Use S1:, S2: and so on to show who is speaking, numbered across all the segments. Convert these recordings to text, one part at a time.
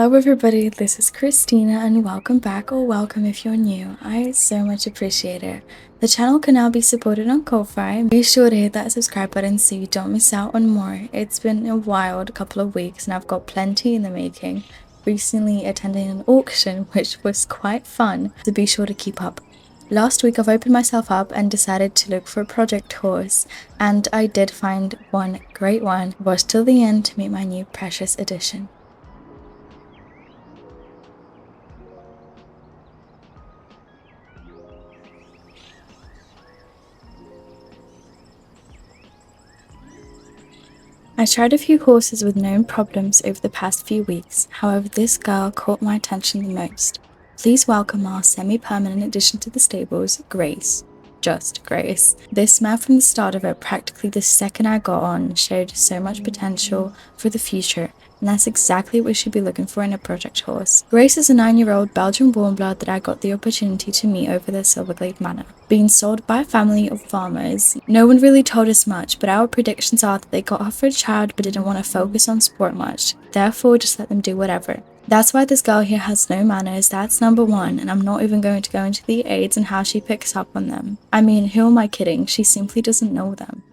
S1: Hello everybody, this is Christina and welcome back, or welcome if you're new. I so much appreciate it. The channel can now be supported on Ko-Fi. Be sure to hit that subscribe button so you don't miss out on more. It's been a wild couple of weeks and I've got plenty in the making. Recently attending an auction which was quite fun, so be sure to keep up. Last week I've opened myself up and decided to look for a project horse, and I did find one great one. Watch till the end to meet my new precious addition. I tried a few horses with known problems over the past few weeks, however this girl caught my attention the most. Please welcome our semi-permanent addition to the stables, Grace. Just Grace. This mare from the start of it, practically the second I got on, showed so much potential for the future, and that's exactly what we should be looking for in a project horse. Grace is a 9-year-old Belgian warmblood that I got the opportunity to meet over the Silverglade Manor. Being sold by a family of farmers, no one really told us much, but our predictions are that they got her for a child but didn't want to focus on sport much, therefore just let them do whatever. That's why this girl here has no manners, that's number one, and I'm not even going to go into the aids and how she picks up on them. I mean, who am I kidding? She simply doesn't know them.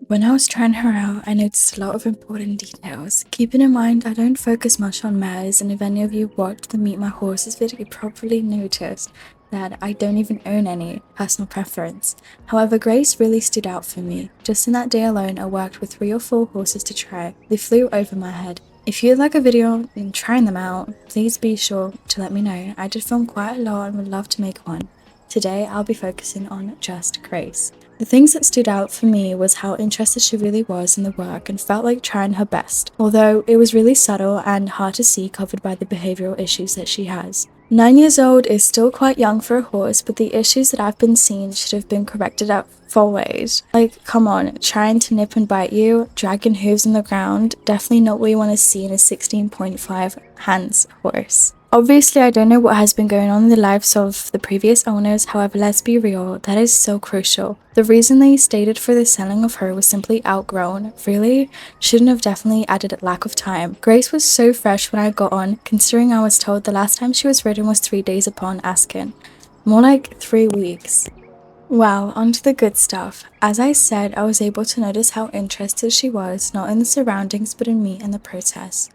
S1: When I was trying her out, I noticed a lot of important details. Keeping in mind, I don't focus much on mares, and if any of you watched the Meet My Horses video, you probably noticed that I don't even own any personal preference. However, Grace really stood out for me. Just in that day alone, I worked with 3 or 4 horses to try. They flew over my head. If you'd like a video in trying them out, please be sure to let me know. I did film quite a lot and would love to make one. Today, I'll be focusing on just Grace. The things that stood out for me was how interested she really was in the work and felt like trying her best, although it was really subtle and hard to see covered by the behavioral issues that she has. 9 years old is still quite young for a horse, but the issues that I've been seeing should have been corrected at 4 ways. Like, come on, trying to nip and bite you, dragging hooves on the ground, definitely not what you want to see in a 16.5 hands horse. Obviously, I don't know what has been going on in the lives of the previous owners, however, let's be real, that is so crucial. The reason they stated for the selling of her was simply outgrown. Really? Shouldn't have definitely added a lack of time. Grace was so fresh when I got on, considering I was told the last time she was ridden was 3 days upon asking. More like 3 weeks. Wow, onto the good stuff. As I said, I was able to notice how interested she was, not in the surroundings but in me and the process.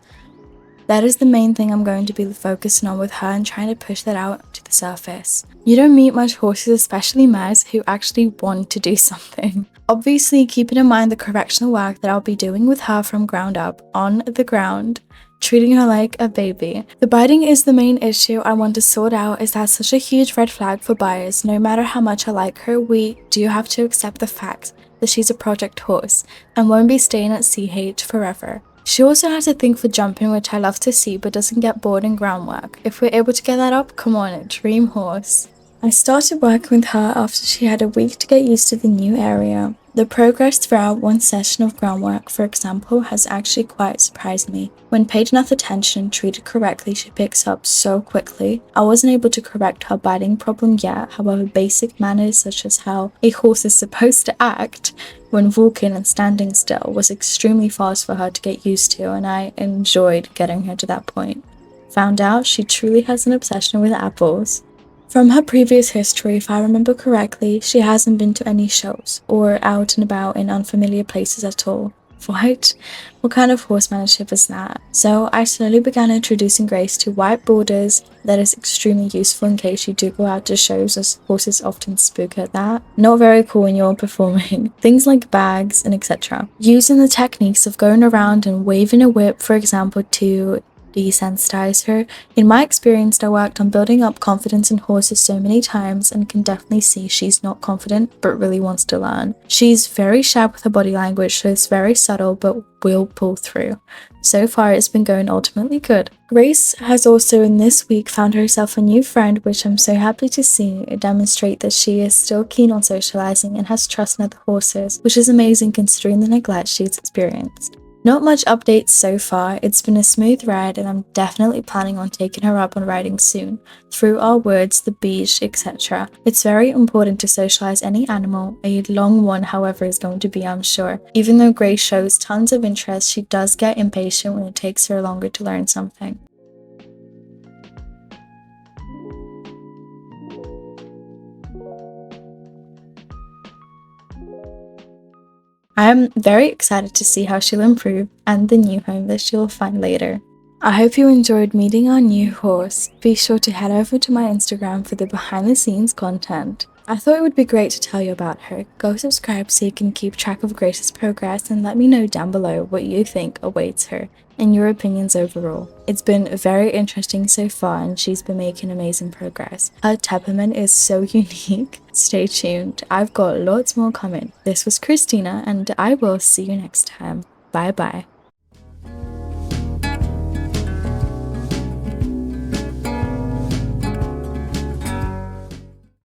S1: That is the main thing I'm going to be focusing on with her and trying to push that out to the surface. You don't meet much horses, especially mares, who actually want to do something. Obviously, keeping in mind the correctional work that I'll be doing with her from ground up, on the ground, treating her like a baby. The biting is the main issue I want to sort out, as that's such a huge red flag for buyers. No matter how much I like her, we do have to accept the fact that she's a project horse and won't be staying at CH forever. She also has a thing for jumping, which I love to see, but doesn't get bored in groundwork. If we're able to get that up, come on, dream horse. I started working with her after she had a week to get used to the new area. The progress throughout one session of groundwork, for example, has actually quite surprised me. When paid enough attention and treated correctly, she picks up so quickly. I wasn't able to correct her biting problem yet, however basic manners such as how a horse is supposed to act when walking and standing still was extremely fast for her to get used to, and I enjoyed getting her to that point. Found out she truly has an obsession with apples. From her previous history, if I remember correctly, she hasn't been to any shows or out and about in unfamiliar places at all. What? What kind of horsemanship is that? So I slowly began introducing Grace to white borders. That is extremely useful in case you do go out to shows, as horses often spook at that. Not very cool when you're performing. Things like bags and etc. Using the techniques of going around and waving a whip, for example, to desensitize her. In my experience, I worked on building up confidence in horses so many times and can definitely see she's not confident but really wants to learn. She's very sharp with her body language, so it's very subtle but will pull through. So far, it's been going ultimately good. Grace has also in this week found herself a new friend, which I'm so happy to see. It demonstrates that she is still keen on socializing and has trust in other horses, which is amazing considering the neglect she's experienced. Not much updates so far, it's been a smooth ride and I'm definitely planning on taking her up on riding soon, through our woods, the beach, etc. It's very important to socialize any animal, a long one however is going to be I'm sure. Even though Grace shows tons of interest, she does get impatient when it takes her longer to learn something. I am very excited to see how she'll improve and the new home that she'll find later. I hope you enjoyed meeting our new horse. Be sure to head over to my Instagram for the behind the scenes content. I thought it would be great to tell you about her. Go subscribe so you can keep track of Grace's progress and let me know down below what you think awaits her and your opinions overall. It's been very interesting so far and she's been making amazing progress. Her temperament is so unique. Stay tuned, I've got lots more coming. This was Christina and I will see you next time. Bye bye.